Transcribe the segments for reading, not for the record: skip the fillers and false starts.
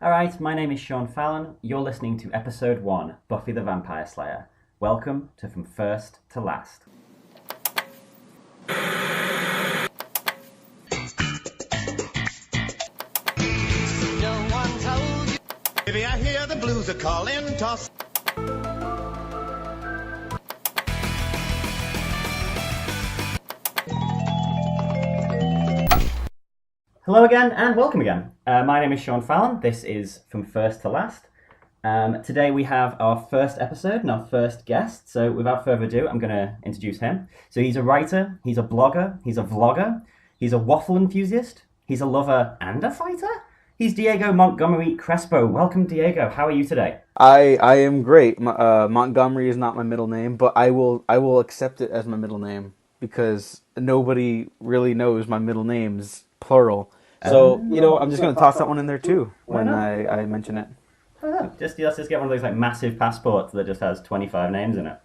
Alright, my name is Sean Fallon. You're listening to episode 1, Buffy the Vampire Slayer. Welcome to From First to Last. No one told you. Baby, I hear the blues are calling, toss. Hello again and welcome again. My name is Sean Fallon. This is From First to Last. Today we have our first episode and our first guest. So without further ado, I'm going to introduce him. So he's a writer, he's a blogger, he's a vlogger, he's a waffle enthusiast, he's a lover and a fighter. He's Diego Montgomery Crespo. Welcome, Diego. How are you today? I am great. Montgomery is not my middle name, but I will accept it as my middle name because nobody really knows my middle name's plural. So, I'm just going to toss that one in there too when I mention it. I don't know. Let's just get one of those like massive passports that just has 25 names in it.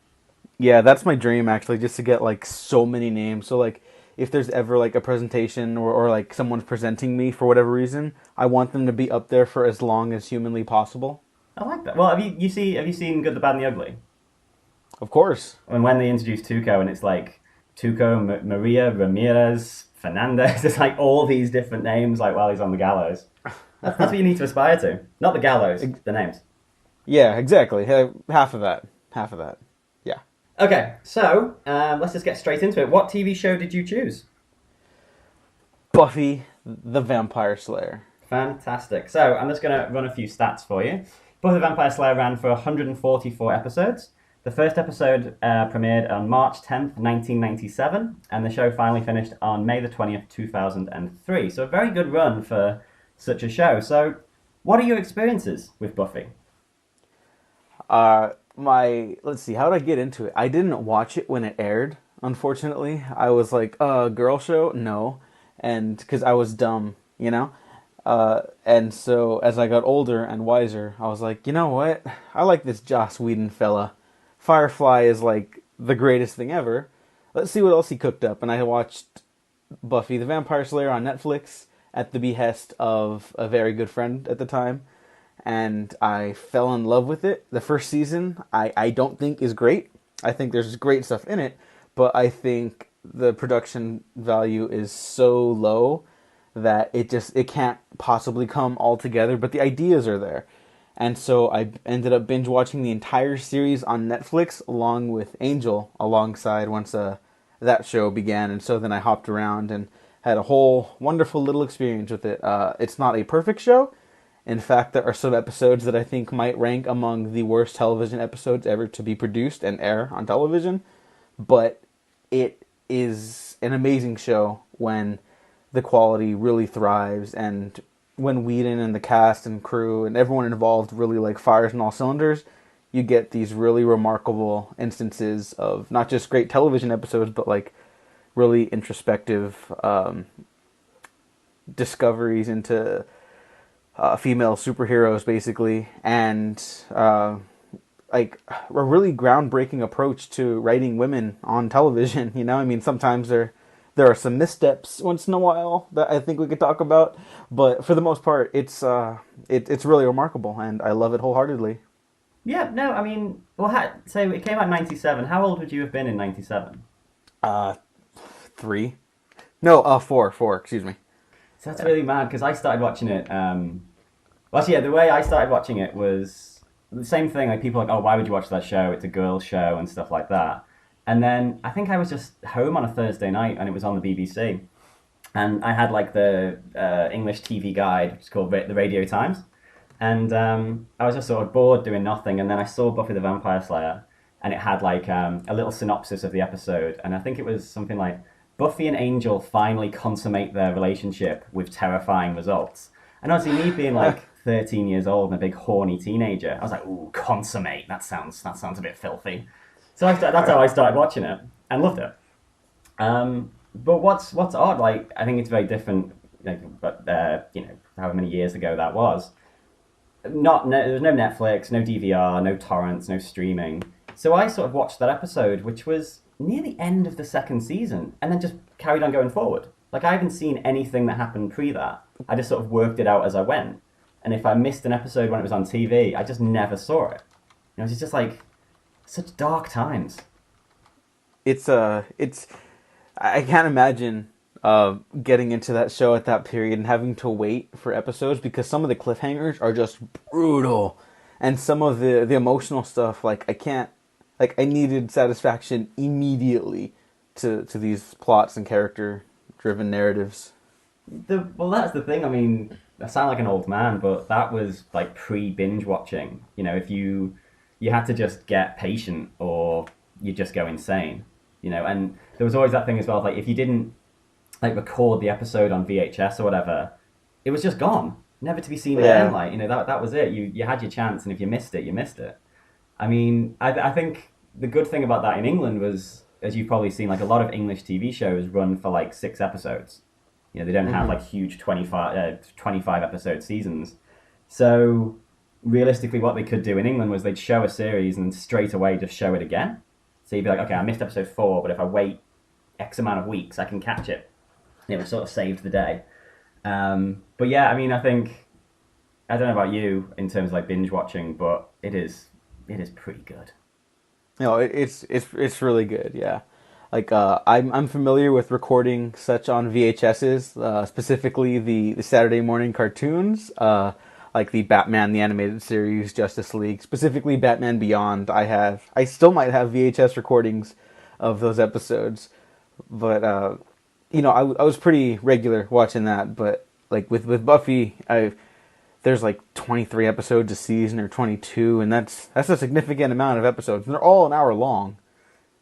Yeah, that's my dream actually, just to get like so many names. So like if there's ever like a presentation or like someone's presenting me for whatever reason, I want them to be up there for as long as humanly possible. I like that. Well, have you seen Good, the Bad and the Ugly? Of course. And when they introduce Tuco and it's like Tuco, Maria, Ramirez, Fernandez, it's like all these different names like while he's on the gallows. That's what you need to aspire to. Not the gallows, the names. Yeah, exactly. Half of that. Yeah. Okay, so let's just get straight into it. What TV show did you choose? Buffy the Vampire Slayer. Fantastic. So I'm just going to run a few stats for you. Buffy the Vampire Slayer ran for 144 episodes. The first episode premiered on March 10th, 1997, and the show finally finished on May the 20th, 2003. So a very good run for such a show. So what are your experiences with Buffy? Let's see, how did I get into it? I didn't watch it when it aired, unfortunately. I was like, girl show? No. And because I was dumb, and so as I got older and wiser, I was like, you know what? I like this Joss Whedon fella. Firefly is like the greatest thing ever. Let's see what else he cooked up. And I watched Buffy the Vampire Slayer on Netflix at the behest of a very good friend at the time. And I fell in love with it. The first season, I don't think is great. I think there's great stuff in it. But I think the production value is so low that it can't possibly come all together. But the ideas are there. And so I ended up binge watching the entire series on Netflix along with Angel alongside once that show began. And so then I hopped around and had a whole wonderful little experience with it. It's not a perfect show. In fact, there are some episodes that I think might rank among the worst television episodes ever to be produced and air on television. But it is an amazing show when the quality really thrives and when Whedon and the cast and crew and everyone involved really like fires on all cylinders, you get these really remarkable instances of not just great television episodes, but like really introspective discoveries into female superheroes, basically, and like a really groundbreaking approach to writing women on television. I mean, sometimes there are some missteps once in a while that I think we could talk about, but for the most part, it's really remarkable, and I love it wholeheartedly. Yeah, no, I mean, well, so it came out in 97. How old would you have been in 97? 3. No, 4, excuse me. So that's really mad, because I started watching it, the way I started watching it was the same thing, like people are like, oh, why would you watch that show? It's a girl show and stuff like that. And then I think I was just home on a Thursday night and it was on the BBC. And I had like the English TV guide, which is called The Radio Times. And I was just sort of bored doing nothing. And then I saw Buffy the Vampire Slayer and it had like a little synopsis of the episode. And I think it was something like, Buffy and Angel finally consummate their relationship with terrifying results. And obviously me being like 13 years old and a big horny teenager, I was like, ooh, consummate. That sounds a bit filthy. So that's how I started watching it and loved it. But what's odd, like I think it's very different. But however many years ago that was. There was no Netflix, no DVR, no torrents, no streaming. So I sort of watched that episode, which was near the end of the second season, and then just carried on going forward. Like I haven't seen anything that happened pre that. I just sort of worked it out as I went. and if I missed an episode when it was on TV, I just never saw it. It's just like such dark times. It's I can't imagine getting into that show at that period and having to wait for episodes because some of the cliffhangers are just brutal, and some of the emotional stuff, like I needed satisfaction immediately to these plots and character driven narratives. Well, that's the thing. I mean, I sound like an old man, but that was like pre binge watching. If you had to just get patient or you just go insane. And there was always that thing as well. Like if you didn't like record the episode on VHS or whatever, it was just gone, never to be seen again. Like that was it. You had your chance, and if you missed it, you missed it. I mean, I think the good thing about that in England was, as you've probably seen, like a lot of English TV shows run for like 6 episodes. They don't have like huge 25 episode seasons. So realistically, what they could do in England was they'd show a series and straight away just show it again. So you'd be like, okay, I missed episode 4, but if I wait X amount of weeks, I can catch it. It sort of saved the day. But yeah, I mean, I don't know about you in terms of like binge watching, but it is pretty good. It's really good. Yeah, like I'm familiar with recording such on VHSs, specifically the Saturday morning cartoons, like the Batman the Animated Series, Justice League, specifically Batman Beyond. I still might have VHS recordings of those episodes, but I was pretty regular watching that. But like with Buffy, there's like 23 episodes a season or 22, and that's a significant amount of episodes, and they're all an hour long.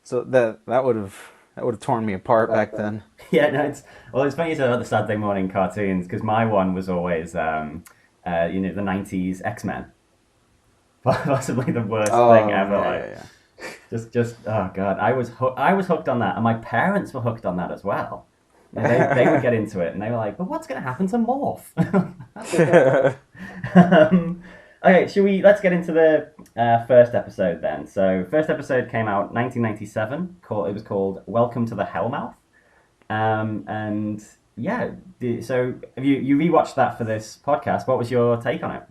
So that would have torn me apart back then. Yeah, no, it's funny you said about the Saturday morning cartoons, because my one was always the 90s X-Men. Possibly the worst thing ever. Just oh god, I was hooked on that, and my parents were hooked on that as well. They would get into it, and they were like, "But what's going to happen to Morph?" Okay, let's get into the first episode then. So, first episode came out 1997. It was called "Welcome to the Hellmouth," and yeah. So, have you rewatched that for this podcast? What was your take on it?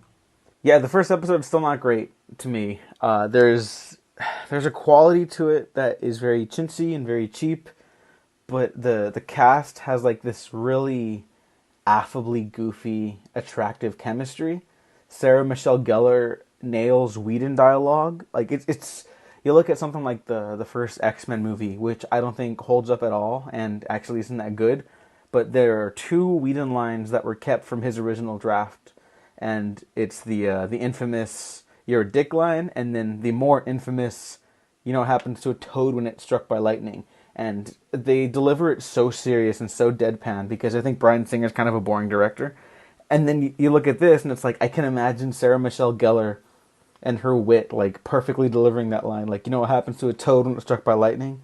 Yeah, the first episode's still not great to me. There's a quality to it that is very chintzy and very cheap. But the cast has like this really affably goofy, attractive chemistry. Sarah Michelle Gellar nails Whedon dialogue. Like it's you look at something like the first X-Men movie, which I don't think holds up at all and actually isn't that good. But there are 2 Whedon lines that were kept from his original draft, and it's the infamous "You're a dick" line, and then the more infamous "What happens to a toad when it's struck by lightning." And they deliver it so serious and so deadpan because I think Bryan Singer's kind of a boring director. And then you look at this and it's like, I can imagine Sarah Michelle Gellar and her wit like perfectly delivering that line. Like, what happens to a toad when it's struck by lightning?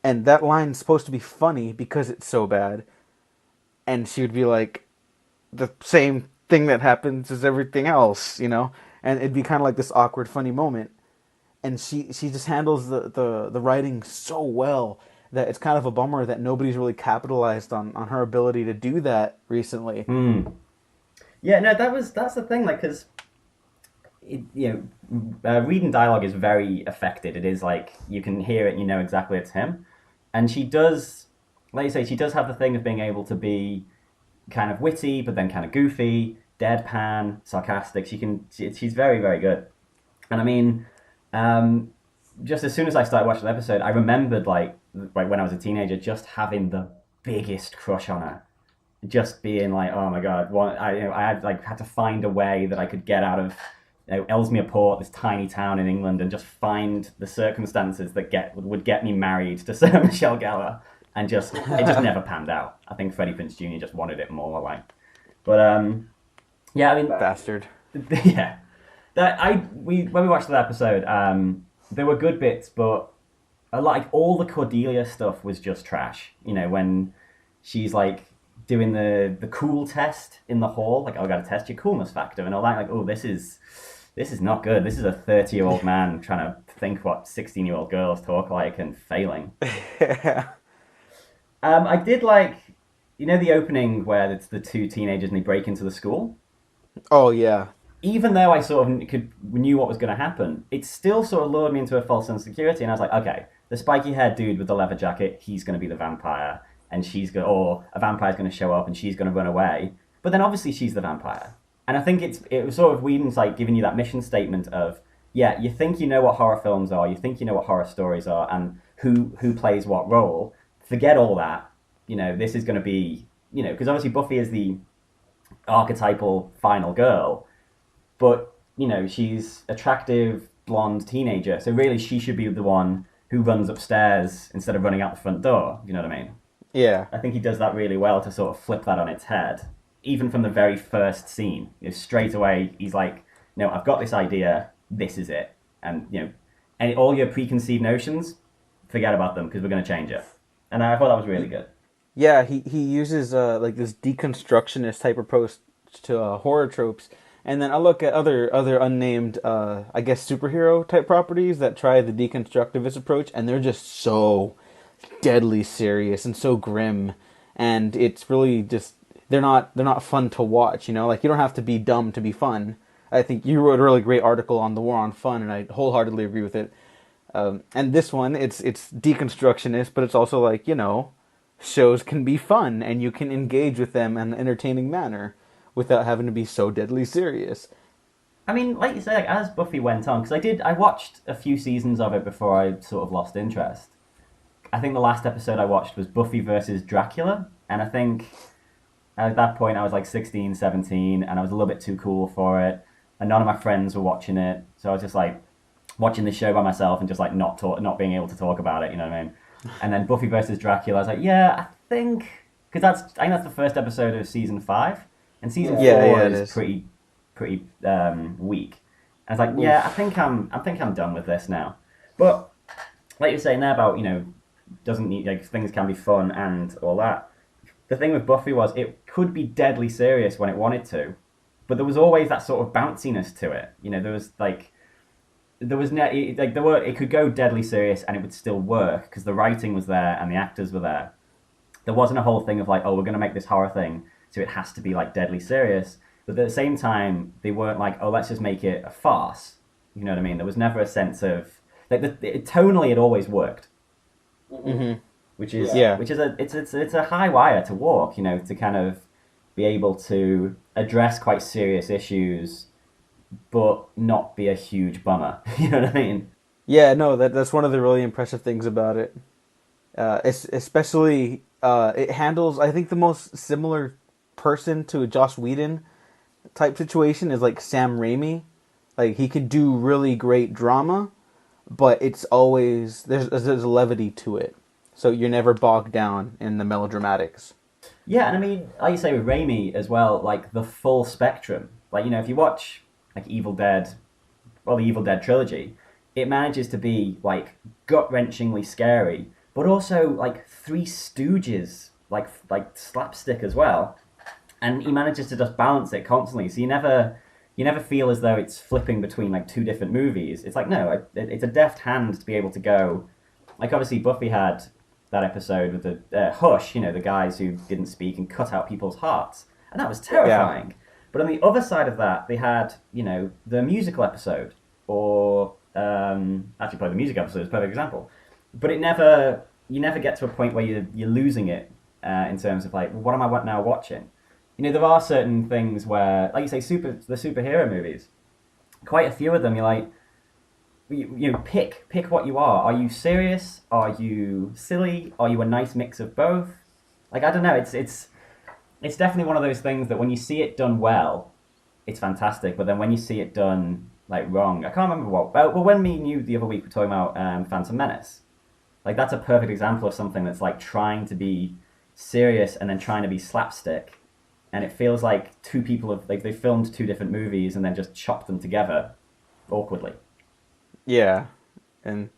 And that line's supposed to be funny because it's so bad. And she would be like, the same thing that happens as everything else, And it'd be kind of like this awkward, funny moment. And she just handles the writing so well that it's kind of a bummer that nobody's really capitalized on her ability to do that recently. Yeah, no, that's the thing, like, because reading dialogue is very affected. It is like you can hear it and you know exactly it's him, and she does, like you say, she does have the thing of being able to be kind of witty, but then kind of goofy, deadpan, sarcastic. She's very, very good, and I mean, just as soon as I started watching the episode, I remembered like when I was a teenager, just having the biggest crush on her, just being like, oh my god, I had to find a way that I could get out of Ellesmere Port, this tiny town in England, and just find the circumstances that would get me married to Sarah Michelle Gellar, and it just never panned out. I think Freddie Prinze Jr. just wanted it more, like, but yeah, I mean, bastard. Yeah, when we watched that episode, there were good bits, but like all the Cordelia stuff was just trash. When she's like doing the cool test in the hall, like, oh, I got to test your coolness factor and all that. Like, oh, this is not good. This is a 30-year-old man trying to think what 16-year-old girls talk like and failing. Yeah. I did like, the opening where it's the 2 teenagers and they break into the school. Oh yeah. Even though I sort of knew what was going to happen, it still sort of lured me into a false sense of security. And I was like, okay, the spiky haired dude with the leather jacket, he's going to be the vampire, and or a vampire's going to show up and she's going to run away. But then obviously she's the vampire. And I think it was sort of Whedon's like giving you that mission statement of, yeah, you think you know what horror films are, you think you know what horror stories are, and who plays what role. Forget all that. This is going to be, because obviously Buffy is the archetypal final girl, but she's attractive blonde teenager, so really she should be the one who runs upstairs instead of running out the front door. You know what I mean? Yeah. I think he does that really well to sort of flip that on its head, even from the very first scene. Straight away he's like, no, I've got this idea, this is it. And and all your preconceived notions, forget about them, because we're going to change it. And I thought that was really good. Yeah, he uses like this deconstructionist type approach to horror tropes, and then I look at other unnamed I guess superhero type properties that try the deconstructivist approach, and they're just so deadly serious and so grim, and it's really just they're not fun to watch. Like you don't have to be dumb to be fun. I think you wrote a really great article on the war on fun, and I wholeheartedly agree with it. And this one, it's deconstructionist, but it's also like shows can be fun and you can engage with them in an entertaining manner without having to be so deadly serious. I mean, like you say, like, as Buffy went on, because I watched a few seasons of it before I sort of lost interest. I think the last episode I watched was Buffy versus Dracula, and I think at that point I was like 16, 17, and I was a little bit too cool for it, and none of my friends were watching it, so I was just like watching the show by myself and just like not being able to talk about it, you know what I mean? And then Buffy versus Dracula, I was like, yeah, I think that's the first episode of season 5, and season 4 is pretty weak. And I was like, yeah, I think I'm done with this now. But like you're saying there about doesn't need, like, things can be fun and all that. The thing with Buffy was it could be deadly serious when it wanted to, but there was always that sort of bounciness to it. It could go deadly serious and it would still work because the writing was there and the actors were there. There wasn't a whole thing of like, oh, we're going to make this horror thing, so it has to be like deadly serious. But at the same time, they weren't like, oh, let's just make it a farce. You know what I mean? There was never a sense of like tonally it always worked. Mm-hmm. Which is a high wire to walk, to kind of be able to address quite serious issues but not be a huge bummer. You know what I mean? Yeah, no, that's one of the really impressive things about it. Especially, it handles, I think the most similar person to a Joss Whedon type situation is like Sam Raimi. Like, he could do really great drama, but it's always, there's a levity to it. So you're never bogged down in the melodramatics. Yeah, and I mean, like you say with Raimi as well, like the full spectrum. Like, if you watch like Evil Dead, or the Evil Dead trilogy, it manages to be like gut-wrenchingly scary, but also like Three Stooges, like slapstick as well. And he manages to just balance it constantly, so you never feel as though it's flipping between like two different movies. It's like, no, it's a deft hand to be able to go. Like, obviously Buffy had that episode with the Hush, the guys who didn't speak and cut out people's hearts, and that was terrifying. Yeah. But on the other side of that, they had, the musical episode, or actually probably the music episode is a perfect example. But you never get to a point where you're losing it in terms of like, what am I now watching? There are certain things where, like you say, the superhero movies, quite a few of them, you're like, pick what you are. Are you serious? Are you silly? Are you a nice mix of both? Like, I don't know. It's definitely one of those things that when you see it done well, it's fantastic. But then when you see it done like wrong, I can't remember what. Well, when me and you the other week were talking about Phantom Menace, like that's a perfect example of something that's like trying to be serious and then trying to be slapstick, and it feels like two people have like they filmed two different movies and then just chopped them together awkwardly. Yeah, and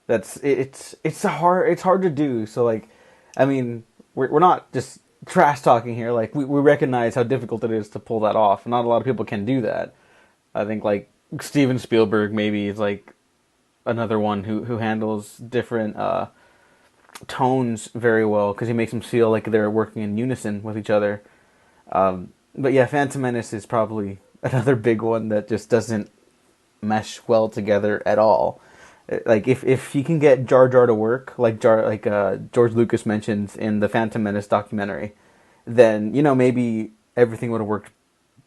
it's hard to do. So like, I mean, we're not just trash talking here. Like we recognize how difficult it is to pull that off. Not a lot of people can do that. I think like Steven Spielberg maybe is like another one who handles different tones very well because he makes them feel like they're working in unison with each other. But yeah, Phantom Menace is probably another big one that just doesn't mesh well together at all. Like if you can get Jar Jar to work, George Lucas mentions in the Phantom Menace documentary, then maybe everything would have worked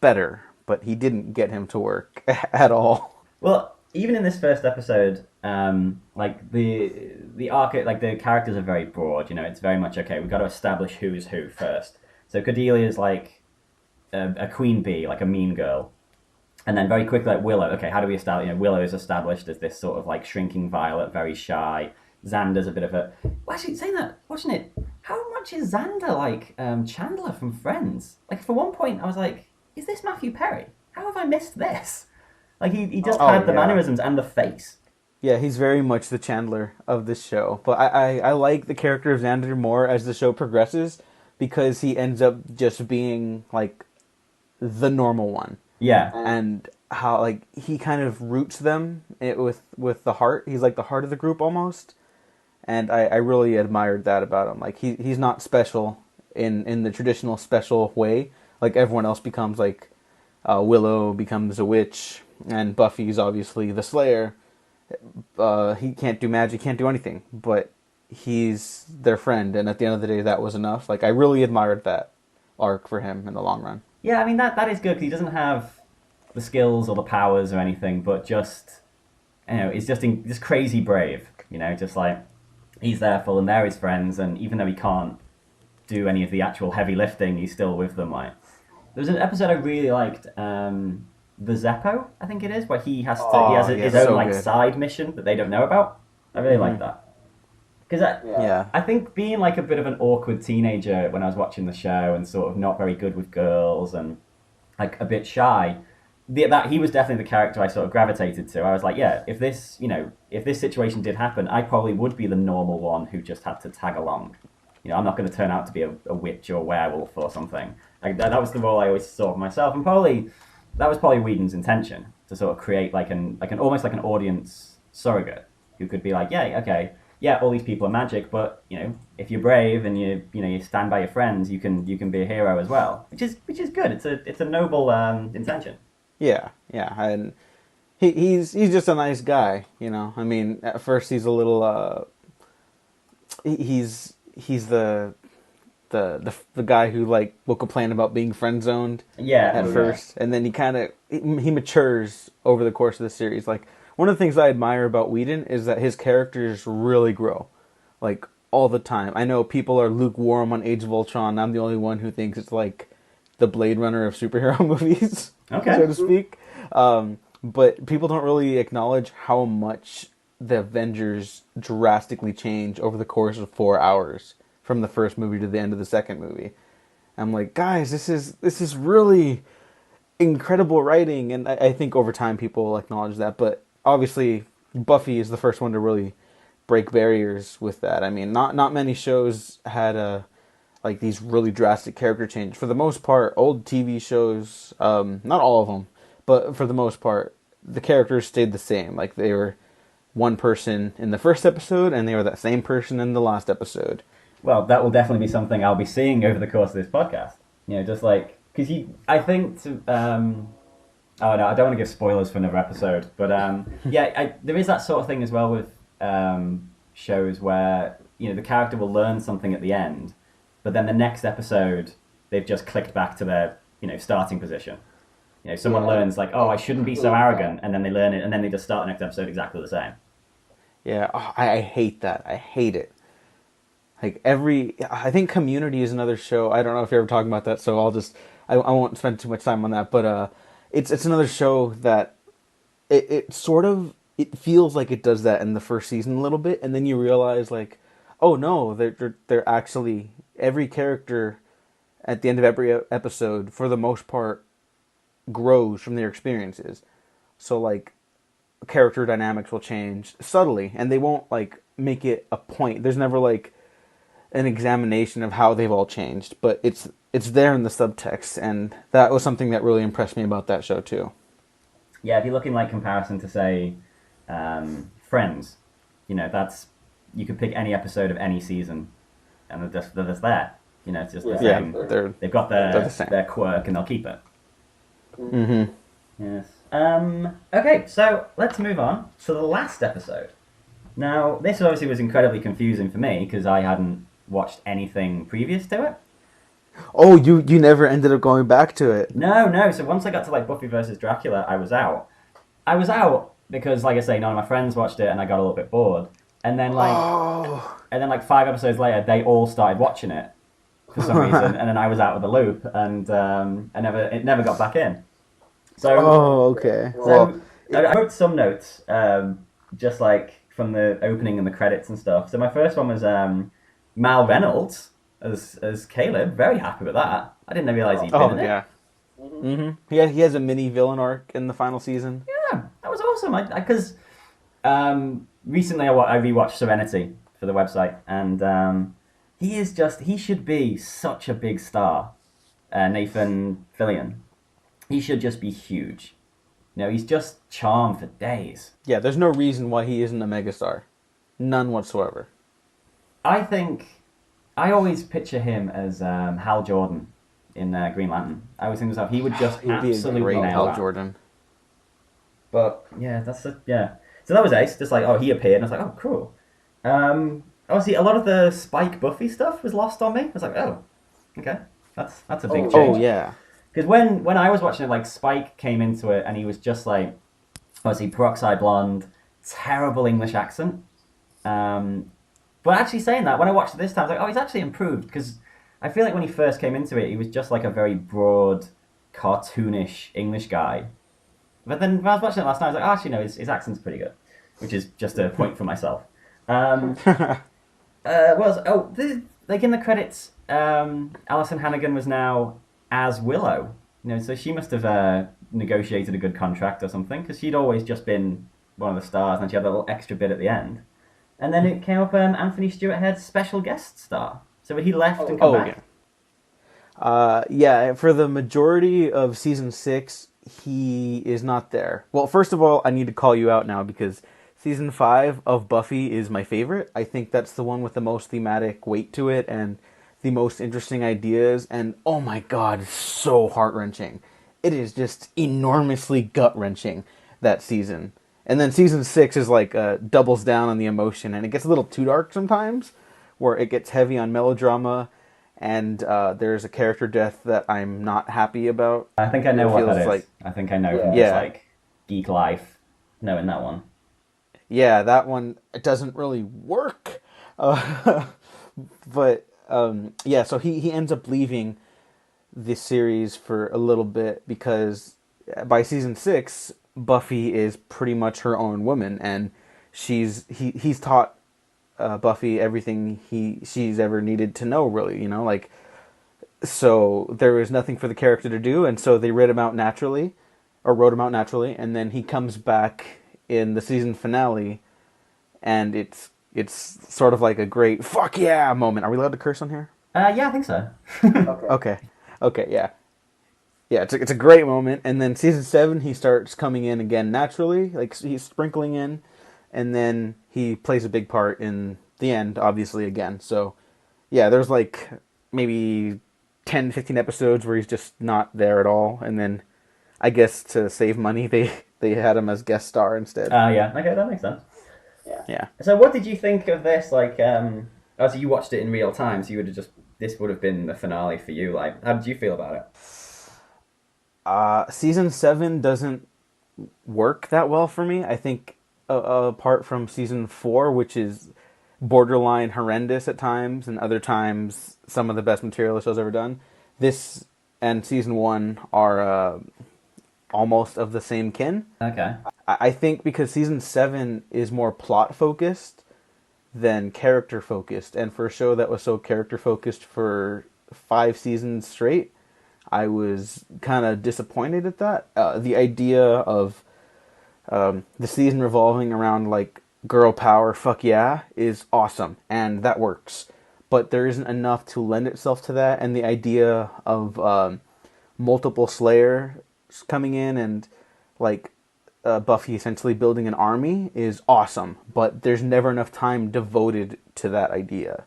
better. But he didn't get him to work at all. Well, even in this first episode, like the arc, like the characters are very broad. It's very much okay. We've got to establish who is who first. So Cordelia is like a queen bee, like a mean girl, and then very quickly, like Willow. Okay, how do we establish? Willow is established as this sort of like shrinking violet, very shy. Xander's a bit of a. Well, actually, saying that, watching it, how much is Xander like Chandler from Friends? Like for one point, I was like, is this Matthew Perry? How have I missed this? Like he just had the mannerisms and the face. Yeah, he's very much the Chandler of this show. But I like the character of Xander more as the show progresses because he ends up just being like the normal one. Yeah. And how like he kind of roots them with the heart. He's like the heart of the group almost. And I really admired that about him. Like he's not special in the traditional special way. Like everyone else becomes like Willow becomes a witch, and Buffy's obviously the Slayer. He can't do magic, can't do anything, but he's their friend, and at the end of the day, that was enough. Like I really admired that arc for him in the long run. Yeah, I mean that is good because he doesn't have the skills or the powers or anything, but just he's just crazy brave. Just like he's there for them, they're his friends, and even though he can't do any of the actual heavy lifting, he's still with them. Like there was an episode I really liked, the Zeppo, I think it is, where he has his own like good side mission that they don't know about. I really like that. Because I think being like a bit of an awkward teenager when I was watching the show and sort of not very good with girls and like a bit shy, that he was definitely the character I sort of gravitated to. I was like, yeah, if this situation did happen, I probably would be the normal one who just had to tag along. I'm not going to turn out to be a witch or a werewolf or something. Like that was the role I always saw for myself, and that was probably Whedon's intention to sort of create like an almost like an audience surrogate who could be like, yeah, okay, yeah, all these people are magic, but if you're brave and you stand by your friends, you can be a hero as well, which is good. It's a noble intention. Yeah, and he's just a nice guy. I mean, at first he's a little he's the guy who like will complain about being friend zoned at first, and then he matures over the course of the series. Like one of the things I admire about Whedon is that his characters really grow, like all the time. I know people are lukewarm on Age of Ultron. I'm the only one who thinks it's like the Blade Runner of superhero movies, okay, so to speak. But people don't really acknowledge how much the Avengers drastically change over the course of 4 hours. From the first movie to the end of the second movie. I'm like, guys, this is really incredible writing, and I think over time people will acknowledge that. But obviously, Buffy is the first one to really break barriers with that. I mean, not many shows had like these really drastic character changes. For the most part, old TV shows, not all of them, but for the most part, the characters stayed the same. Like they were one person in the first episode, and they were that same person in the last episode. Well, that will definitely be something I'll be seeing over the course of this podcast. Just like because I think oh no, I don't want to give spoilers for another episode, but there is that sort of thing as well with shows where the character will learn something at the end, but then the next episode they've just clicked back to their starting position. Someone learns like, oh, I shouldn't be so arrogant, and then they learn it, and then they just start the next episode exactly the same. Yeah, I hate that. I hate it. Like I think Community is another show. I don't know if you're ever talking about that, so I won't spend too much time on that. But it's another show that it feels like it does that in the first season a little bit, and then you realize like, oh no, they're actually every character at the end of every episode for the most part grows from their experiences. So like character dynamics will change subtly, and they won't like make it a point. There's never like an examination of how they've all changed, but it's there in the subtext, and that was something that really impressed me about that show too. Yeah, if you look in like comparison to say Friends, that's you could pick any episode of any season, and they're just there. You know, it's just the Yeah, same. they're They've got they're the same. their quirk and they'll keep it. Mm-hmm. Yes. Okay, so let's move on to the last episode. Now, this obviously was incredibly confusing for me because I hadn't watched anything previous to it. Oh, you never ended up going back to it. No. So once I got to like Buffy versus Dracula, I was out. I was out because, like I say, none of my friends watched it, and I got a little bit bored. And then like 5 episodes later, they all started watching it for some reason, and then I was out of the loop, and it never got back in. So Okay. So I wrote some notes, just like from the opening and the credits and stuff. So my first one was Mal Reynolds as Caleb. Very happy with that. I didn't realize he'd been in it. Yeah. Mm-hmm. He has a mini villain arc in the final season. Yeah, that was awesome. Because recently I rewatched Serenity for the website, and he should be such a big star. Nathan Fillion. He should just be huge. You know, he's just charm for days. Yeah, there's no reason why he isn't a megastar. None whatsoever. I always picture him as Hal Jordan in Green Lantern. I always think myself, he would just He'd be a absolutely great nail Hal that. Jordan. But yeah, yeah. So that was ace. Just like, he appeared, and I was like, oh, cool. Obviously, a lot of the Spike Buffy stuff was lost on me. I was like, oh, okay, that's a big change. Oh yeah. Because when I was watching it, like, Spike came into it, and he was just like, obviously, peroxide blonde, terrible English accent. But actually saying that, when I watched it this time, I was like, oh, he's actually improved. Because I feel like when he first came into it, he was just like a very broad, cartoonish English guy. But then when I was watching it last night, I was like, oh, actually, no, his accent's pretty good. Which is just a point for myself. Like in the credits, Alison Hannigan was now as Willow. You know, so she must have negotiated a good contract or something, because she'd always just been one of the stars, and she had a little extra bit at the end. And then it came up Anthony Stewart Head's special guest star. So he left and come back. Yeah, for the majority of season 6, he is not there. Well, first of all, I need to call you out now because season 5 of Buffy is my favorite. I think that's the one with the most thematic weight to it and the most interesting ideas. And oh my god, it's so heart-wrenching. It is just enormously gut-wrenching, that season. And then season 6 is like doubles down on the emotion, and it gets a little too dark sometimes, where it gets heavy on melodrama, and there's a character death that I'm not happy about. I think I know what that is. Like, I think I know from just like Geek Life, knowing that one. Yeah, that one, it doesn't really work. But yeah, so he ends up leaving this series for a little bit because by season 6, Buffy is pretty much her own woman, and he's taught Buffy everything she's ever needed to know, really, you know, like, so there was nothing for the character to do, and so they wrote him out naturally, and then he comes back in the season finale, and it's sort of like a great fuck yeah moment. Are we allowed to curse on here? Yeah, I think so. Okay, yeah. Yeah, it's a great moment, and then season 7 he starts coming in again naturally, like he's sprinkling in, and then he plays a big part in the end, obviously, again. So, yeah, there's like maybe 10, 15 episodes where he's just not there at all, and then I guess to save money, they had him as guest star instead. Yeah, okay, that makes sense. Yeah. So what did you think of this, like, so you watched it in real time, so this would have been the finale for you, like, how did you feel about it? Season 7 doesn't work that well for me. I think apart from season 4, which is borderline horrendous at times, and other times some of the best material the show's ever done, this and season 1 are almost of the same kin. Okay. I think because season 7 is more plot focused than character focused, and for a show that was so character focused for 5 seasons straight, I was kind of disappointed at that. The idea of the season revolving around, like, girl power, fuck yeah, is awesome, and that works. But there isn't enough to lend itself to that, and the idea of multiple Slayers coming in and, like, Buffy essentially building an army is awesome, but there's never enough time devoted to that idea.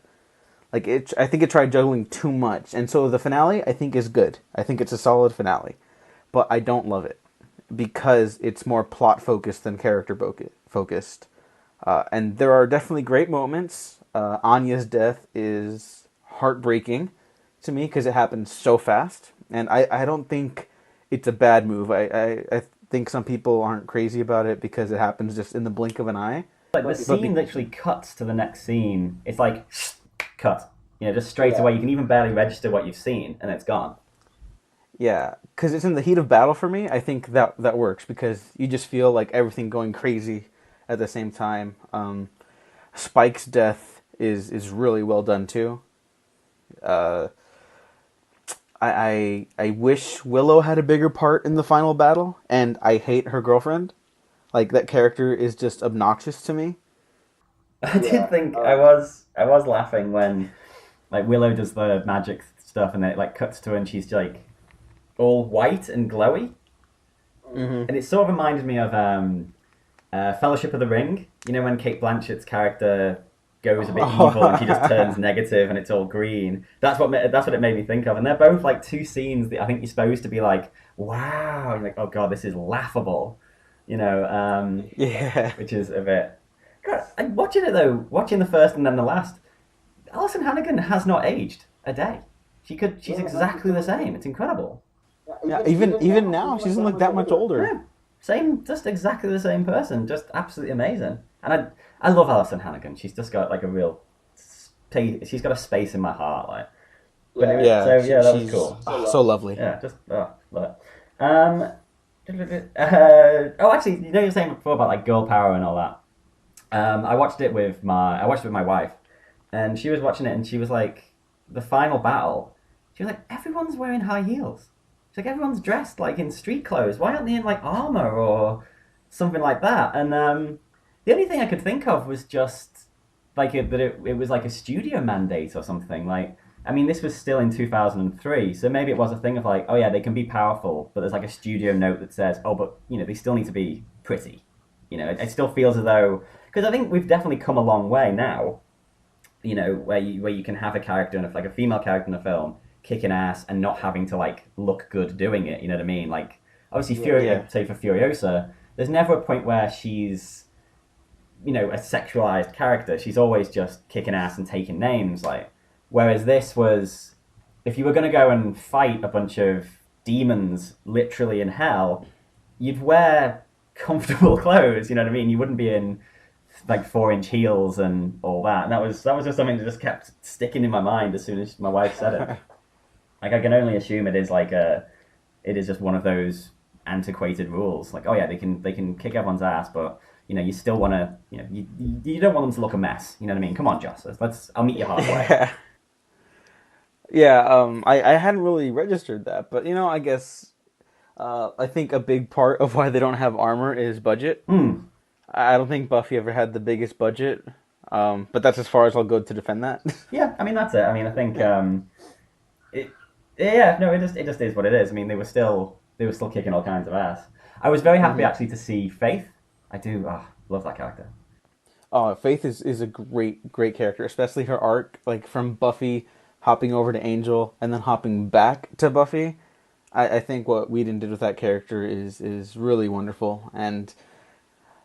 Like I think it tried juggling too much, and so the finale I think is good. I think it's a solid finale, but I don't love it because it's more plot focused than character focused. And there are definitely great moments. Anya's death is heartbreaking to me because it happened so fast, and I don't think it's a bad move. I think some people aren't crazy about it because it happens just in the blink of an eye. Like the scene literally cuts to the next scene. It's like cut. Just straight away. You can even barely register what you've seen, and it's gone. Yeah, because it's in the heat of battle for me. I think that works because you just feel like everything going crazy at the same time. Spike's death is really well done too. I wish Willow had a bigger part in the final battle, and I hate her girlfriend. Like, that character is just obnoxious to me. I did think I was laughing when like Willow does the magic stuff and it like cuts to her and she's like all white and glowy, and it sort of reminded me of Fellowship of the Ring. When Cate Blanchett's character goes a bit evil and she just turns negative and it's all green. That's what it made me think of. And they're both like two scenes that I think you're supposed to be like, wow, you're like, oh god, this is laughable, Yeah. which is a bit. God, I'm watching it though, watching the first and then the last. Alison Hannigan has not aged a day. She's exactly the same. It's incredible. Yeah, even now, she doesn't look that much older. Yeah. Same, just exactly the same person. Just absolutely amazing. And I love Alison Hannigan. She's just got like a real, she's got a space in my heart. Like, but anyway, that was cool. So lovely. Yeah, just love it. Actually, you're saying before about like girl power and all that. I watched it with my wife, and she was watching it, and she was like, the final battle. She was like, everyone's wearing high heels. She's like, everyone's dressed like in street clothes. Why aren't they in like armor or something like that? And the only thing I could think of was just like it was like a studio mandate or something. Like, I mean, this was still in 2003, so maybe it was a thing of like, oh yeah, they can be powerful, but there's like a studio note that says, oh, but they still need to be pretty. It still feels as though, because I think we've definitely come a long way now. Where you can have a character in like a female character in a film kicking ass and not having to like look good doing it. You know what I mean? Like obviously, say for Furiosa, there's never a point where she's a sexualized character. She's always just kicking ass and taking names. Like whereas this was, if you were going to go and fight a bunch of demons literally in hell, you'd wear comfortable clothes. You know what I mean? You wouldn't be in like 4-inch heels and all that. And that was just something that just kept sticking in my mind as soon as my wife said it. Like I can only assume it is just one of those antiquated rules. Like, oh yeah, they can kick everyone's ass, but you still want to, you don't want them to look a mess. You know what I mean? Come on, Joss. I'll meet you halfway. Yeah. I hadn't really registered that, but I guess I think a big part of why they don't have armor is budget. I don't think Buffy ever had the biggest budget, but that's as far as I'll go to defend that. Yeah, I mean that's it. I mean I think it just is what it is. I mean they were still kicking all kinds of ass. I was very happy actually to see Faith. I do love that character. Oh, Faith is a great character, especially her arc, like from Buffy hopping over to Angel and then hopping back to Buffy. I think what Whedon did with that character is really wonderful. And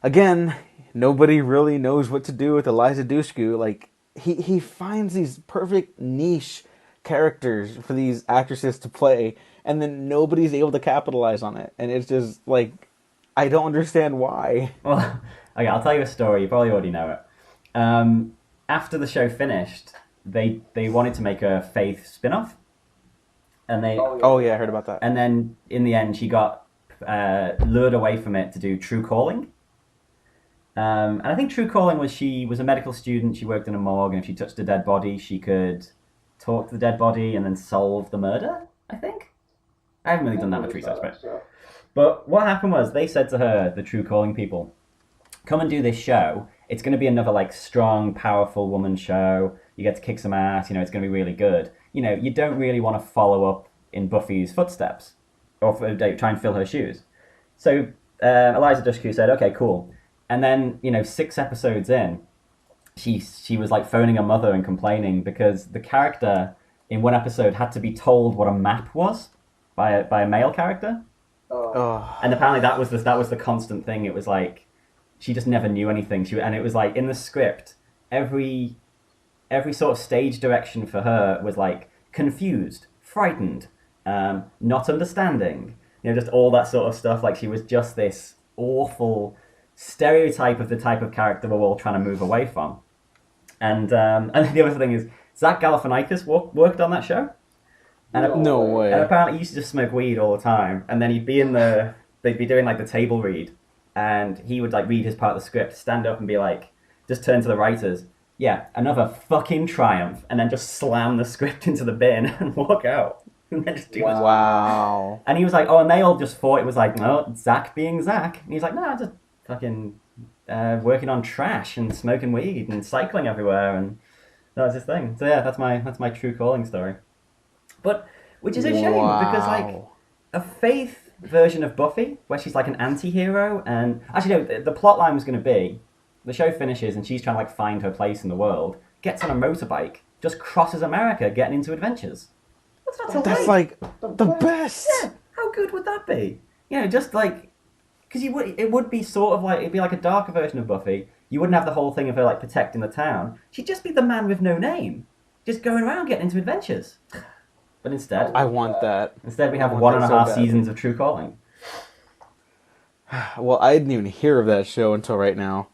again, nobody really knows what to do with Eliza Dushku. Like he finds these perfect niche characters for these actresses to play, and then nobody's able to capitalize on it. And it's just like, I don't understand why. Well, okay, I'll tell you a story. You probably already know it. After the show finished, they wanted to make a Faith spin-off. And they I heard about that. And then in the end, she got lured away from it to do True Calling. And I think True Calling was she was a medical student. She worked in a morgue, and if she touched a dead body, she could talk to the dead body and then solve the murder. I think. I haven't really done that much research, but what happened was they said to her, the True Calling people, "Come and do this show. It's going to be another like strong, powerful woman show. You get to kick some ass. It's going to be really good. You don't really want to follow up in Buffy's footsteps or try and fill her shoes." So Eliza Dushku said, "Okay, cool." And then 6 episodes in, she was like phoning her mother and complaining because the character in one episode had to be told what a map was by a male character, Oh, and apparently that was the constant thing. It was like she just never knew anything. And it was like in the script, every sort of stage direction for her was like confused, frightened, not understanding. Just all that sort of stuff. Like she was just this awful stereotype of the type of character we're all trying to move away from. And and the other thing is Zach Galifianakis worked on that show, and no way. and apparently he used to just smoke weed all the time. And then they'd be doing like the table read, and he would like read his part of the script, stand up and be like, just turn to the writers, yeah, another fucking triumph, and then just slam the script into the bin and walk out. And then just do his Wow. And he was like, oh, and they all just thought it was like, no, Zach being Zach. And he's like, no, I'm just fucking working on trash and smoking weed and cycling everywhere, and that was his thing. So yeah, that's my true calling story. But which is a shame because like a Faith version of Buffy, where she's like an anti-hero, and actually no, the plot line was going to be the show finishes and she's trying to like find her place in the world, gets on a motorbike, just crosses America, getting into adventures. That's like the best. Yeah, how good would that be? Just like, because it would be sort of like, it'd be like a darker version of Buffy. You wouldn't have the whole thing of her like protecting the town. She'd just be the man with no name, just going around getting into adventures. But instead, I want that. Instead we have want one and a that so half badly. seasons of True Calling. Well, I didn't even hear of that show until right now.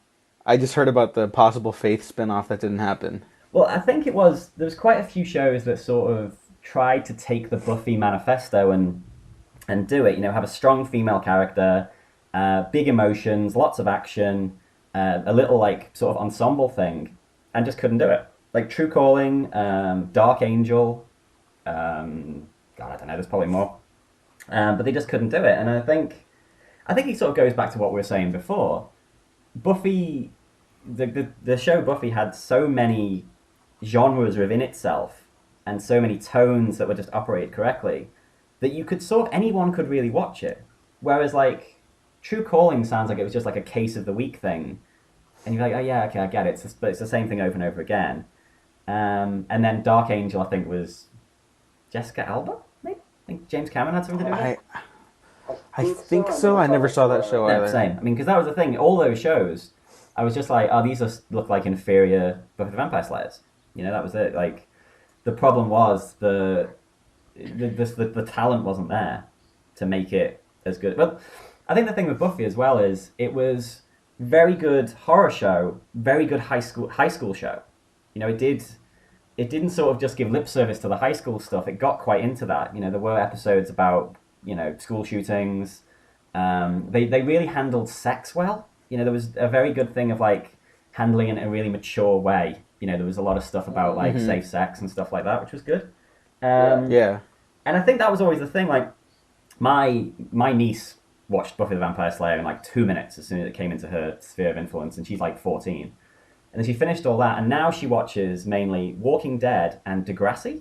I just heard about the possible Faith spinoff that didn't happen. Well, I think there was quite a few shows that sort of tried to take the Buffy manifesto and do it. Have a strong female character, big emotions, lots of action, a little like sort of ensemble thing, and just couldn't do it. Like True Calling, Dark Angel, God, I don't know. There's probably more, but they just couldn't do it. And I think it sort of goes back to what we were saying before. Buffy, the show Buffy had so many genres within itself and so many tones that were just operated correctly that you could anyone could really watch it. Whereas like True Calling sounds like it was just like a case of the week thing, and you're like, oh yeah, okay, I get it. But it's the same thing over and over again. And then Dark Angel, I think, was Jessica Alba. Maybe I think James Cameron had something to do with it. I think so. I never saw that show either. Same. I mean, because that was the thing. All those shows, I was just like, oh, these look like inferior Buffy the Vampire Slayers. That was it. Like, the problem was the talent wasn't there to make it as good. Well, I think the thing with Buffy as well is it was very good horror show, very good high school show. It didn't sort of just give lip service to the high school stuff. It got quite into that. There were episodes about school shootings. They really handled sex well. There was a very good thing of like handling it in a really mature way. There was a lot of stuff about like safe sex and stuff like that, which was good. Yeah. And I think that was always the thing. Like my niece watched Buffy the Vampire Slayer in like 2 minutes as soon as it came into her sphere of influence, and she's like 14. And then she finished all that, and now she watches mainly Walking Dead and Degrassi,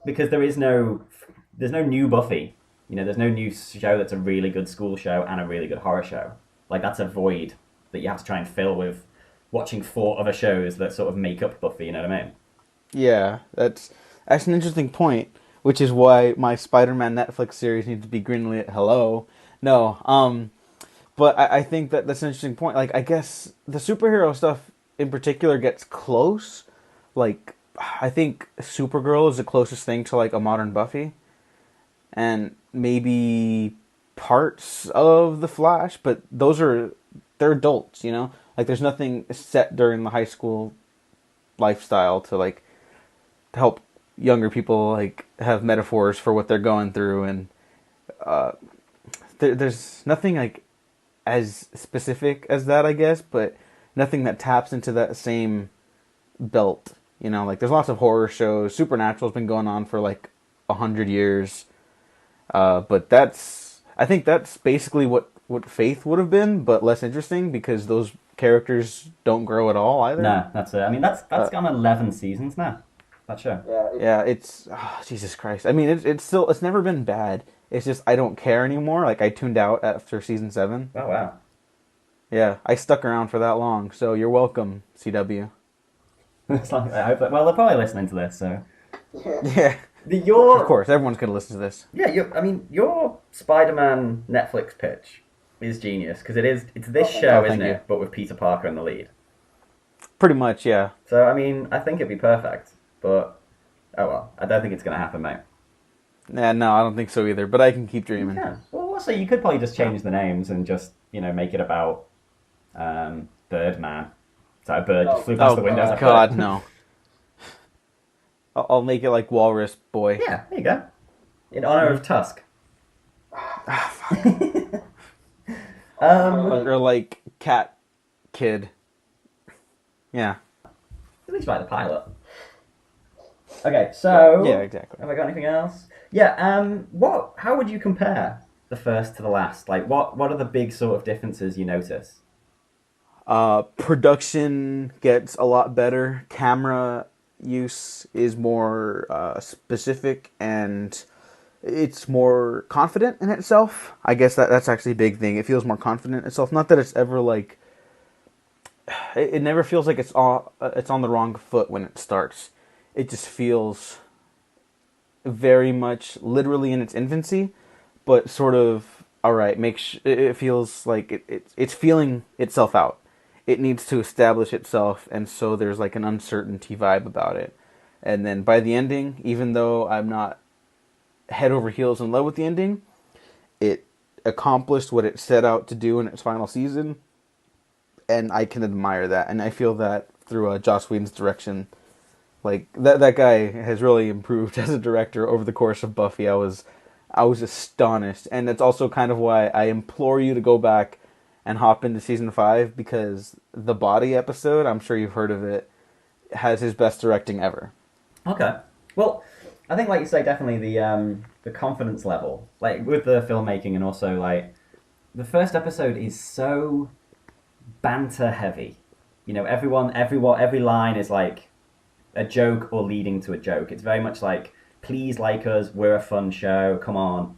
because there's no new Buffy. There's no new show that's a really good school show and a really good horror show. Like, that's a void that you have to try and fill with watching 4 other shows that sort of make up Buffy, you know what I mean? Yeah, that's an interesting point, which is why my Spider-Man Netflix series needs to be greenlit. Hello. No, but I think that's an interesting point. Like, I guess the superhero stuff in particular gets close. Like, I think Supergirl is the closest thing to, like, a modern Buffy. And maybe parts of the Flash, but they're adults, Like, there's nothing set during the high school lifestyle to help younger people like have metaphors for what they're going through, and there's nothing like as specific as that, I guess, but nothing that taps into that same belt. Like there's lots of horror shows. Supernatural's been going on for like 100 years. But I think that's basically what Faith would have been, but less interesting because those characters don't grow at all either. No, that's it. I mean, that's gone 11 seasons now, that show. Yeah, it's Jesus Christ. I mean, it's never been bad. It's just I don't care anymore. Like, I tuned out after season 7. Oh, wow. Yeah, I stuck around for that long, so you're welcome, CW. It's like, I hope that, well, they're probably listening to this, so. Yeah. Yeah, The, of your, course, everyone's gonna listen to this. yeah, I mean, your Spider-Man Netflix pitch is genius, because it's this show, Oh, isn't thank you. it? But with Peter Parker in the lead. Pretty much, yeah. So, I mean, I think it'd be perfect, but, oh well, I don't think it's going to happen, mate. Yeah, no, I don't think so either. But I can keep dreaming. Yeah. Well, also, you could probably just change the names and just, make it about Birdman. So a bird just flew past Oh the window. God, no. I'll make it like Walrus Boy. Yeah, there you go. In honor of Tusk. Or like Cat Kid. Yeah. At least write the pilot. Okay, so Yeah, exactly. have I got anything else? Yeah. How would you compare the first to the last? Like, what are the big sort of differences you notice? Production gets a lot better. Camera use is more specific, and it's more confident in itself. I guess that's actually a big thing. It feels more confident in itself. Not that it's ever like... It never feels like it's on the wrong foot when it starts. It just feels very much literally in its infancy, but sort of, all right, it feels like it's feeling itself out. It needs to establish itself, and so there's like an uncertainty vibe about it. And then by the ending, even though I'm not head over heels in love with the ending, it accomplished what it set out to do in its final season, and I can admire that. And I feel that through Joss Whedon's direction. Like, that guy has really improved as a director over the course of Buffy. I was astonished. And that's also kind of why I implore you to go back and hop into season 5, because the body episode, I'm sure you've heard of it, has his best directing ever. Okay. Well, I think, like you say, definitely the confidence level, like with the filmmaking, and also like the first episode is so banter heavy. Every line is like a joke or leading to a joke. It's very much like, please like us, we're a fun show, come on.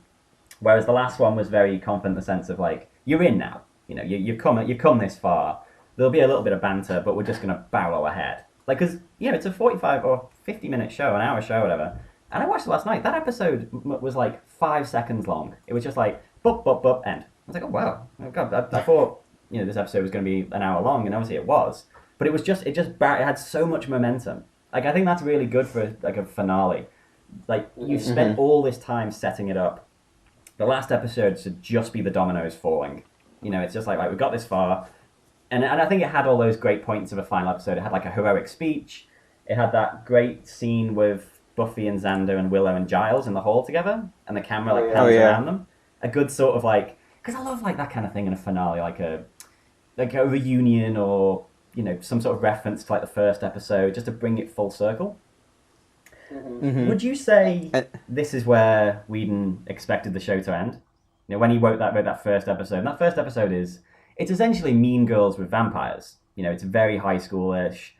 Whereas the last one was very confident in the sense of like, you're in now. You've come this far. There'll be a little bit of banter, but we're just gonna barrel ahead. Like, because it's a 45 or 50-minute show, an hour show, whatever. And I watched it last night. That episode was like 5 seconds long. It was just like, bup, bup, bup, end. I was like, oh wow, oh god, I thought this episode was going to be an hour long, and obviously it was. But it had so much momentum. Like, I think that's really good for like a finale. Like, you spent all this time setting it up. The last episode should just be the dominoes falling. It's just like, right, we got this far. And I think it had all those great points of a final episode. It had like a heroic speech. It had that great scene with Buffy and Xander and Willow and Giles in the hall together, and the camera like pans around them. A good sort of like, because I love like that kind of thing in a finale, like a reunion, or some sort of reference to like the first episode, just to bring it full circle. Mm-hmm. Would you say this is where Whedon expected the show to end? When he wrote that first episode. And that first episode it's essentially Mean Girls with vampires. It's very high schoolish.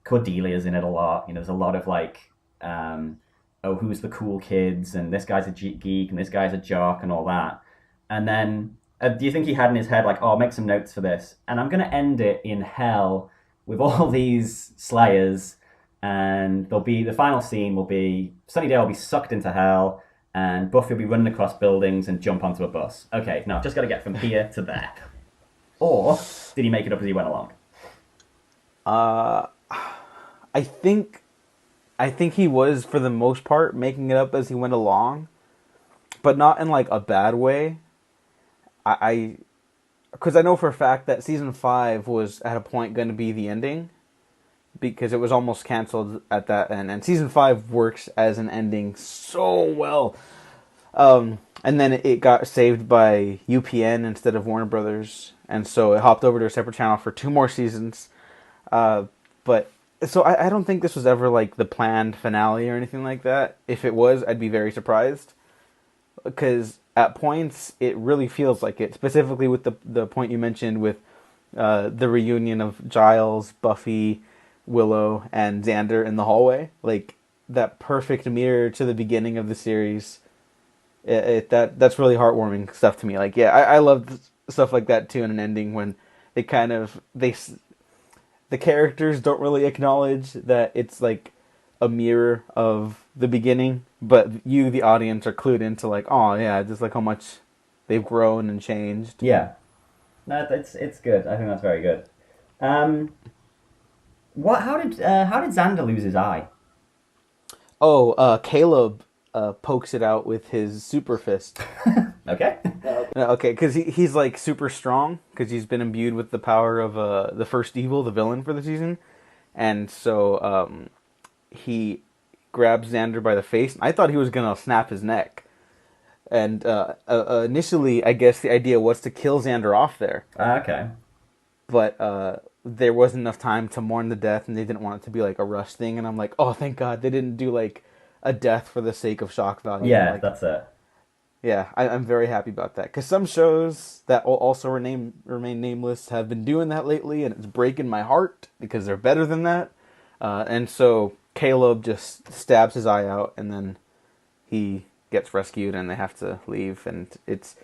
Cordelia's in it a lot. There's a lot of like, who's the cool kids, and this guy's a geek, and this guy's a jock, and all that. And then, do you think he had in his head like, I'll make some notes for this, and I'm going to end it in hell with all these slayers, and the final scene will be Sunnydale will be sucked into hell, and Buffy will be running across buildings and jump onto a bus. Okay, now I've just got to get from here to there. Or did he make it up as he went along? I think he was, for the most part, making it up as he went along, but not in like a bad way. Because I know for a fact that season 5 was at a point going to be the ending, because it was almost canceled at that end, and season 5 works as an ending so well. And then it got saved by UPN instead of Warner Brothers, and so it hopped over to a separate channel for 2 more seasons. But so I don't think this was ever like the planned finale or anything like that. If it was, I'd be very surprised, because at points it really feels like it. Specifically with the point you mentioned with the reunion of Giles, Buffy, Willow, and Xander in the hallway, like that perfect mirror to the beginning of the series. That's really heartwarming stuff to me. Like, yeah, I love stuff like that too in an ending, when they the characters don't really acknowledge that it's like a mirror of the beginning, but you, the audience, are clued into like, oh yeah, just like how much they've grown and changed. Yeah. No, it's good. I think that's very good. Um, what? How did Xander lose his eye? Oh, Caleb pokes it out with his super fist. Okay. Okay, because he's like super strong because he's been imbued with the power of the first evil, the villain for the season, and so he grabs Xander by the face. I thought he was gonna snap his neck, and initially, I guess the idea was to kill Xander off there, Okay. but there wasn't enough time to mourn the death, and they didn't want it to be like a rush thing. And I'm like, oh, thank God they didn't do like a death for the sake of shock value. Yeah, Like, that's it. yeah, I'm very happy about that. Because some shows that will also remain nameless have been doing that lately, and it's breaking my heart because they're better than that. And so Caleb just stabs his eye out, and then he gets rescued, and they have to leave. And it's,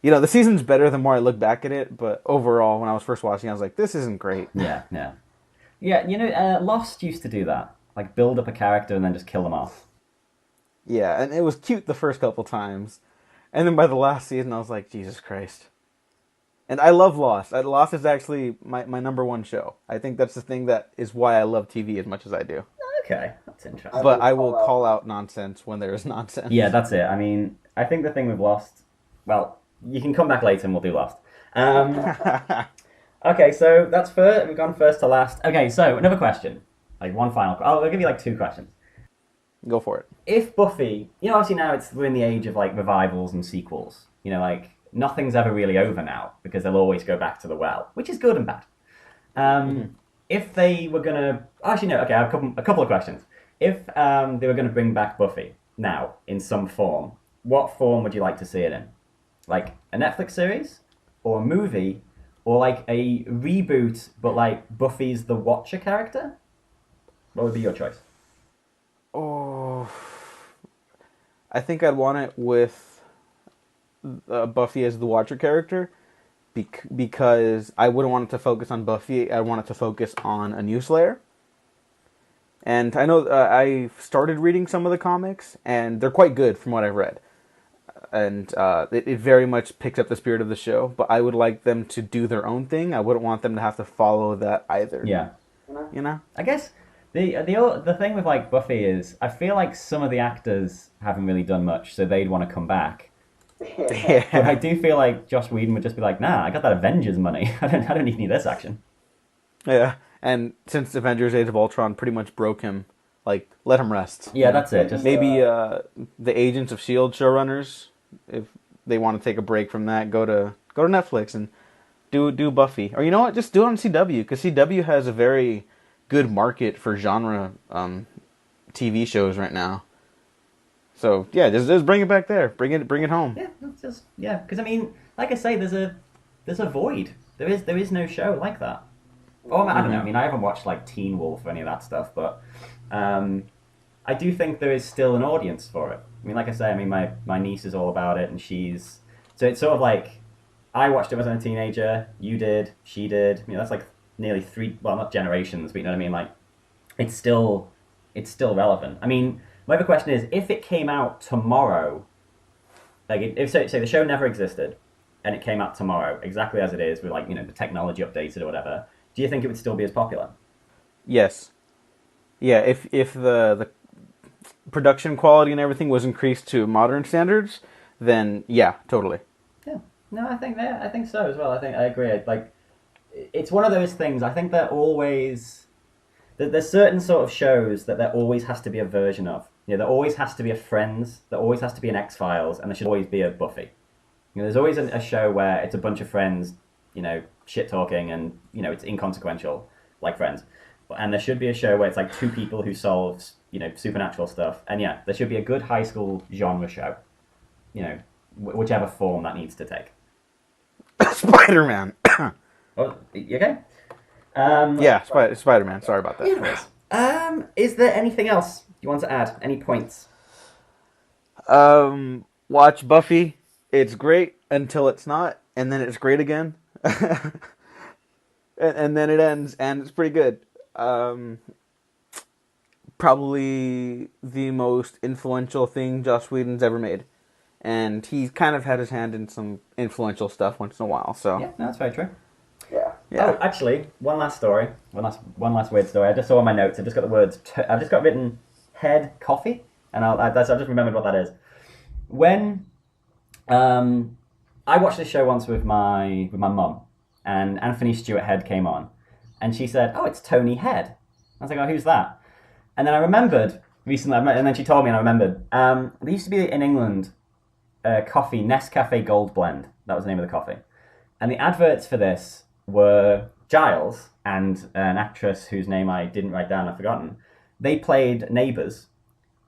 the season's better the more I look back at it, but overall, when I was first watching, I was like, this isn't great. Yeah, yeah. Yeah, Lost used to do that. Like, build up a character and then just kill them off. Yeah, and it was cute the first couple times. And then by the last season, I was like, Jesus Christ. And I love Lost. Lost is actually my number one show. I think that's the thing that is why I love TV as much as I do. Okay, that's interesting. But I will call out nonsense when there is nonsense. Yeah, that's it. I mean, I think the thing with Lost... Well, you can come back later and we'll do Lost. Okay, so that's first. We've gone first to last. Okay, so another question. Like, one final... I'll give you, like, 2 questions. Go for it. If Buffy, obviously now we're in the age of like revivals and sequels. Like nothing's ever really over now because they'll always go back to the well, which is good and bad. If they were gonna, actually no, okay, I have a couple of questions. If they were gonna bring back Buffy now in some form, what form would you like to see it in? Like a Netflix series, or a movie, or like a reboot, but like Buffy's the Watcher character? What would be your choice? Oh, I think I'd want it with Buffy as the Watcher character, because I wouldn't want it to focus on Buffy. I want it to focus on a new Slayer. And I know I started reading some of the comics, and they're quite good from what I've read. And it very much picks up the spirit of the show, but I would like them to do their own thing. I wouldn't want them to have to follow that either. Yeah. I guess the thing with like Buffy is I feel like some of the actors haven't really done much, so they'd want to come back. Yeah. But I do feel like Joss Whedon would just be like, nah, I got that Avengers money. I don't need any of this action. Yeah, and since Avengers: Age of Ultron pretty much broke him, like let him rest. Yeah, that's it. Just Maybe the Agents of S.H.I.E.L.D. showrunners, if they want to take a break from that, go to Netflix and do Buffy, or you know what, just do it on CW, because CW has a very good market for genre TV shows right now. So yeah, just bring it back there. Bring it home. Yeah, that's just because I mean, like I say, there's a void. There is no show like that. Oh, I don't know. I mean, I haven't watched like Teen Wolf or any of that stuff, but I do think there is still an audience for it. I mean, like I say, my niece is all about it, and so it's sort of like I watched it when I was a teenager. You did, she did. That's like nearly 3, well, not generations, but you know what I mean. Like, it's still relevant. I mean, my other question is, if it came out tomorrow, like if say the show never existed, and it came out tomorrow exactly as it is with like the technology updated or whatever, do you think it would still be as popular? Yes. Yeah, if the production quality and everything was increased to modern standards, then yeah, totally. Yeah. No, I think so as well. I agree. Like, it's one of those things. I think there's certain sort of shows that there always has to be a version of. There always has to be a Friends, there always has to be an X-Files, and there should always be a Buffy. There's always a show where it's a bunch of friends, shit-talking, and, it's inconsequential, like Friends. And there should be a show where it's like 2 people who solve, supernatural stuff. And yeah, there should be a good high school genre show. Whichever form that needs to take. Spider-Man. Oh, you okay? Yeah, Spider-Man. Sorry about that. Anyways, is there anything else you want to add? Any points? Watch Buffy. It's great until it's not, and then it's great again. and then it ends, and it's pretty good. Probably the most influential thing Joss Whedon's ever made. And he's kind of had his hand in some influential stuff once in a while, so... Yeah, no, that's very true. Yeah. Oh, actually, one last story. One last weird story. I just saw in my notes, I've just got the words... I've just got written head coffee, and I've just remembered what that is. When... I watched this show once with my mum, and Anthony Stewart Head came on, and she said, "Oh, it's Tony Head." I was like, "Oh, who's that?" And then I remembered recently, and then she told me, and I remembered. There used to be in England coffee, Nescafe Gold Blend. That was the name of the coffee. And the adverts for this were Giles and an actress whose name I didn't write down, I've forgotten. They played neighbours,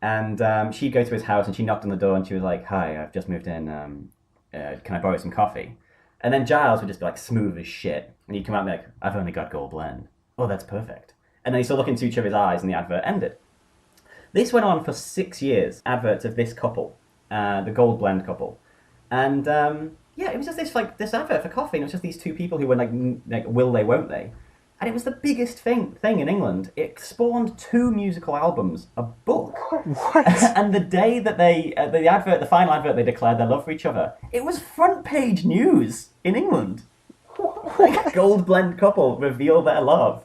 and she'd go to his house, and she knocked on the door, and she was like, "Hi, I've just moved in. Can I borrow some coffee?" And then Giles would just be like smooth as shit, and he'd come out and be like, "I've only got Gold Blend." "Oh, that's perfect." And then he still look into each of his eyes, and the advert ended. This went on for 6 years, adverts of this couple, the Gold Blend couple. And it was just this advert for coffee, and it was just these two people who were like will they, won't they? And it was the biggest thing in England. It spawned 2 musical albums, a book. What? And the day that the final advert, they declared their love for each other, it was front page news in England. Like, Gold Blend couple reveal their love.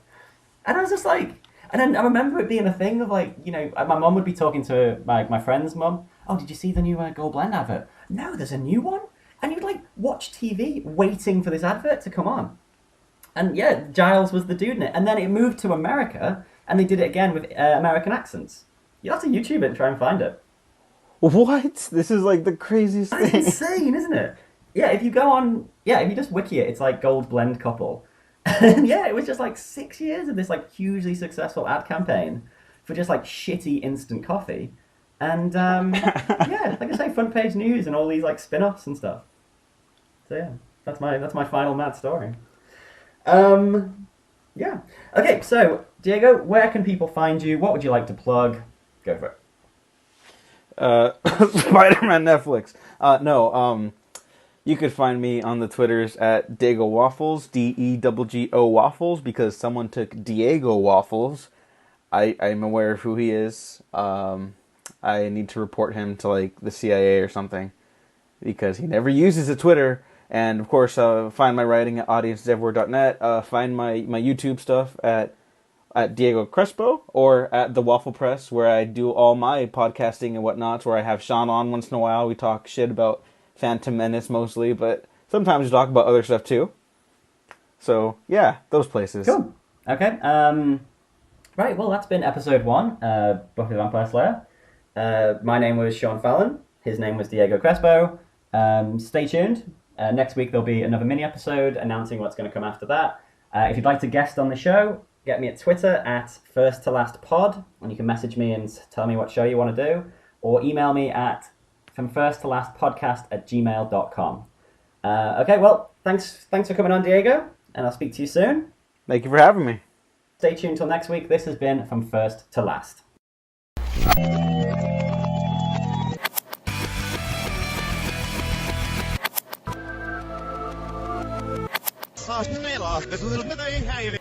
And I was just like, and then I remember it being a thing of like, my mum would be talking to my friend's mum. "Oh, did you see the new Gold Blend advert?" "No, there's a new one." And you'd like watch TV waiting for this advert to come on. And yeah, Giles was the dude in it. And then it moved to America, and they did it again with American accents. You'll have to YouTube it and try and find it. What? This is like the craziest That's thing. insane, isn't it? Yeah, if you just wiki it, it's like Gold Blend couple. And yeah, it was just like 6 years of this like hugely successful ad campaign for just like shitty instant coffee. And like I say, front page news and all these like spin-offs and stuff. So yeah, that's my final mad story. Yeah. Okay, so Diego, where can people find you? What would you like to plug? Go for it. Spider-Man Netflix. You could find me on the Twitters at Diego Waffles, DEGGO Waffles, because someone took Diego Waffles. I'm aware of who he is. I need to report him to like the CIA or something, because he never uses a Twitter. And of course, find my writing at audiencedevour.net. Find my YouTube stuff at Diego Crespo, or at the Waffle Press, where I do all my podcasting and whatnot, where I have Sean on once in a while. We talk shit about Phantom Menace mostly, but sometimes we talk about other stuff too. So yeah, those places. Cool. Okay. Right. Well, that's been episode 1, Buffy the Vampire Slayer. My name was Sean Fallon. His name was Diego Crespo. Stay tuned. Next week there'll be another mini episode announcing what's going to come after that. If you'd like to guest on the show, get me at Twitter at firsttolastpod, and you can message me and tell me what show you want to do, or email me at fromfirsttolastpodcast@gmail.com. Okay, well, thanks for coming on, Diego, and I'll speak to you soon. Thank you for having me. Stay tuned till next week. This has been From First to Last. Snel af, het wil met een